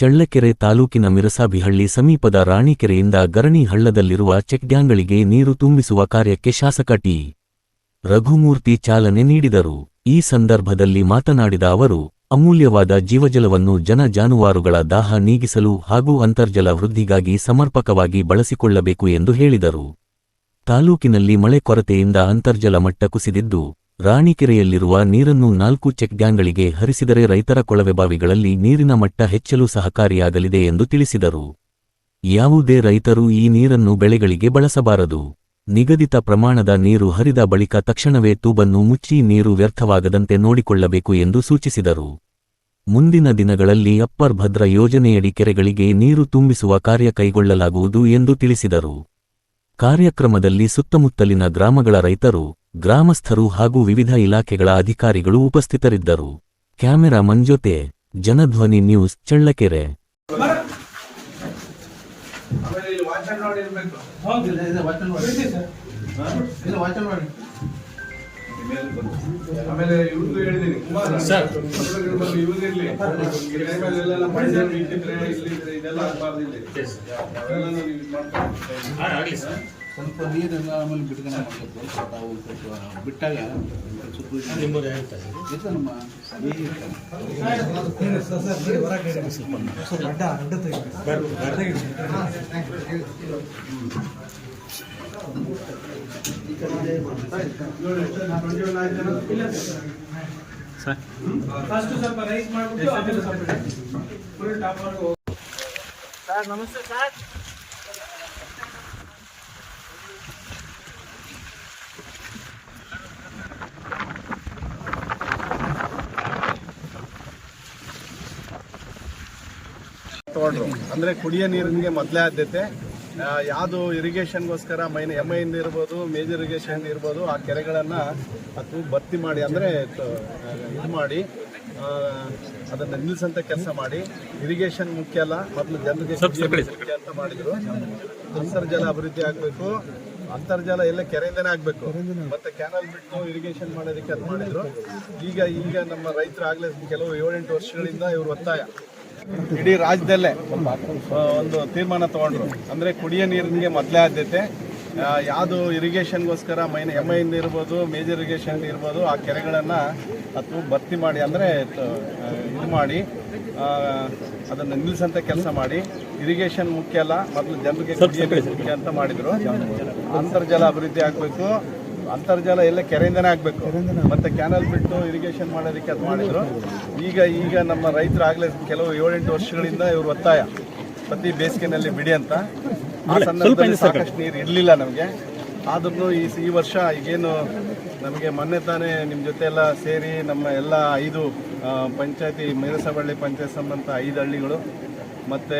ಚಳ್ಳಕೆರೆ ತಾಲೂಕಿನ ಮಿರಸಾಬಿಹಳ್ಳಿ ಸಮೀಪದ ರಾಣಿಕೆರೆಯಿಂದ ಗರಣಿ ಹಳ್ಳದಲ್ಲಿರುವ ಚೆಕ್ಡ್ಯಾಂಗಳಿಗೆ ನೀರು ತುಂಬಿಸುವ ಕಾರ್ಯಕ್ಕೆ ಶಾಸಕ ಟಿ. ರಘುಮೂರ್ತಿ ಚಾಲನೆ ನೀಡಿದರು. ಈ ಸಂದರ್ಭದಲ್ಲಿ ಮಾತನಾಡಿದ ಅವರು, ಅಮೂಲ್ಯವಾದ ಜೀವಜಲವನ್ನು ಜಾನುವಾರುಗಳ ದಾಹ ನೀಗಿಸಲು ಹಾಗೂ ಅಂತರ್ಜಲ ವೃದ್ಧಿಗಾಗಿ ಸಮರ್ಪಕವಾಗಿ ಬಳಸಿಕೊಳ್ಳಬೇಕು ಎಂದು ಹೇಳಿದರು. ತಾಲೂಕಿನಲ್ಲಿ ಮಳೆ ಕೊರತೆಯಿಂದ ಅಂತರ್ಜಲ ಮಟ್ಟ ಕುಸಿದಿದ್ದು, ರಾಣಿಕೆರೆಯಲ್ಲಿರುವ ನೀರನ್ನು 4 ಚೆಕ್ಡ್ಯಾಂಗಳಿಗೆ ಹರಿಸಿದರೆ ರೈತರ ಕೊಳವೆಬಾವಿಗಳಲ್ಲಿ ನೀರಿನ ಮಟ್ಟ ಹೆಚ್ಚಲು ಸಹಕಾರಿಯಾಗಲಿದೆ ಎಂದು ತಿಳಿಸಿದರು. ಯಾವುದೇ ರೈತರು ಈ ನೀರನ್ನು ಬೆಳೆಗಳಿಗೆ ಬಳಸಬಾರದು. ನಿಗದಿತ ಪ್ರಮಾಣದ ನೀರು ಹರಿದ ಬಳಿಕ ತಕ್ಷಣವೇ ತೂಬನ್ನು ಮುಚ್ಚಿ ನೀರು ವ್ಯರ್ಥವಾಗದಂತೆ ನೋಡಿಕೊಳ್ಳಬೇಕು ಎಂದು ಸೂಚಿಸಿದರು. ಮುಂದಿನ ದಿನಗಳಲ್ಲಿ ಅಪ್ಪರ್ ಭದ್ರಾ ಯೋಜನೆಯಡಿ ಕೆರೆಗಳಿಗೆ ನೀರು ತುಂಬಿಸುವ ಕಾರ್ಯ ಕೈಗೊಳ್ಳಲಾಗುವುದು ಎಂದು ತಿಳಿಸಿದರು. ಕಾರ್ಯಕ್ರಮದಲ್ಲಿ ಸುತ್ತಮುತ್ತಲಿನ ಗ್ರಾಮಗಳ ರೈತರು, ಗ್ರಾಮಸ್ಥರು ಹಾಗೂ ವಿವಿಧ ಇಲಾಖೆಗಳ ಅಧಿಕಾರಿಗಳು ಉಪಸ್ಥಿತರಿದ್ದರು. ಕ್ಯಾಮೆರಾ ಮನ್ ಜೊತೆ ಜನಧ್ವನಿ ನ್ಯೂಸ್, ಚಳ್ಳಕೆರೆ. ಆಮೇಲೆ ಇವ್ರಿಗೂ ಹೇಳಿದ್ದೀನಿ ಇದೆಲ್ಲ ಆಗಬಾರ್ದು. ಸ್ವಲ್ಪ ನೀರೆಲ್ಲ ಆಮೇಲೆ ಬಿಟ್ಕೊಂಡು ಮಾಡಬೇಕು. ತಾವು ಸ್ವಲ್ಪ ಬಿಟ್ಟಾಗ ಸರ್ ನಮಸ್ತೆ ಸರ್. ತಗೊಂಡ್ರು ಅಂದ್ರೆ ಕುಡಿಯೋ ನೀರಿಗೆ ಮೊದಲೇ ಆದ್ಯತೆ. ಯಾವುದು ಇರಿಗೇಷನ್ಗೋಸ್ಕರ MI ಇಂದ ಇರ್ಬೋದು, ಮೇಜರ್ ಇರಿಗೇಷನ್ ಇರ್ಬೋದು, ಆ ಕೆರೆಗಳನ್ನು ಅದು ಭರ್ತಿ ಮಾಡಿ ಅಂದರೆ ಇದು ಮಾಡಿ ಅದನ್ನು ನಿಲ್ಲಿಸಂತ ಕೆಲಸ ಮಾಡಿ. ಇರಿಗೇಷನ್ ಮುಖ್ಯ ಅಲ್ಲ, ಮೊದಲು ಜನರಿಗೆ ಮುಖ್ಯ ಅಂತ ಮಾಡಿದ್ರು. ಅಂತರ್ಜಲ ಅಭಿವೃದ್ಧಿ ಆಗಬೇಕು, ಅಂತರ್ಜಲ ಎಲ್ಲ ಕೆರೆಯಿಂದನೇ ಆಗಬೇಕು, ಮತ್ತೆ ಕ್ಯಾನಲ್ ಬಿಟ್ಟು ಇರಿಗೇಷನ್ ಮಾಡೋದಕ್ಕೆ ಅದು ಮಾಡಿದ್ರು. ಈಗ ನಮ್ಮ ರೈತರು ಆಗಲೇ ಕೆಲವು 7-8 ವರ್ಷಗಳಿಂದ ಇವರು ಒತ್ತಾಯ ಇಡೀ ರಾಜ್ಯದಲ್ಲೇ ಒಂದು ತೀರ್ಮಾನ ತಗೊಂಡ್ರು. ಅಂದರೆ ಕುಡಿಯೋ ನೀರಿಗೆ ಮೊದಲೇ ಆದ್ಯತೆ. ಯಾವುದು ಇರಿಗೇಷನ್ಗೋಸ್ಕರ MI ಇಂದ ಇರ್ಬೋದು, ಮೇಜರ್ ಇರಿಗೇಷನ್ ಇರ್ಬೋದು, ಆ ಕೆರೆಗಳನ್ನು ಅದು ಭರ್ತಿ ಮಾಡಿ ಅಂದರೆ ಇದು ಮಾಡಿ ಅದನ್ನು ನಿಲ್ಲಿಸಂತ ಕೆಲಸ ಮಾಡಿ. ಇರಿಗೇಷನ್ ಮುಖ್ಯ ಅಲ್ಲ, ಮೊದಲು ಜನರಿಗೆ ಕುಡಿಯೋ ನೀರು ಮುಖ್ಯ ಅಂತ ಮಾಡಿದರು. ಅಂತರ್ಜಲ ಅಭಿವೃದ್ಧಿ ಆಗಬೇಕು, ಅಂತರ್ಜಲ ಎಲ್ಲ ಕೆರೆಯಿಂದನೇ ಆಗಬೇಕು, ಮತ್ತು ಕ್ಯಾನಲ್ ಬಿಟ್ಟು ಇರಿಗೇಷನ್ ಮಾಡೋದಕ್ಕೆ ಅದು ಮಾಡಿದರು. ಈಗ ನಮ್ಮ ರೈತರು ಆಗಲೇ ಕೆಲವು 7-8 ವರ್ಷಗಳಿಂದ ಇವರು ಒತ್ತಾಯ ಪ್ರತಿ ಬೇಸಿಗೆನಲ್ಲಿ ಬಿಡಿ ಅಂತ. ಆ ಸಂದರ್ಭದಲ್ಲಿ ಸಾಕಷ್ಟು ನೀರು ಇರಲಿಲ್ಲ ನಮಗೆ. ಆದ್ರೂ ಈ ವರ್ಷ ಈಗೇನು ನಮಗೆ ಮೊನ್ನೆ ತಾನೇ ನಿಮ್ಮ ಜೊತೆ ಎಲ್ಲ ಸೇರಿ ನಮ್ಮ ಎಲ್ಲ 5 ಪಂಚಾಯತಿ, ಮಿರಸಬಳ್ಳಿ ಪಂಚಾಯತ್ ಸಂಬಂಧ 5 ಹಳ್ಳಿಗಳು ಮತ್ತು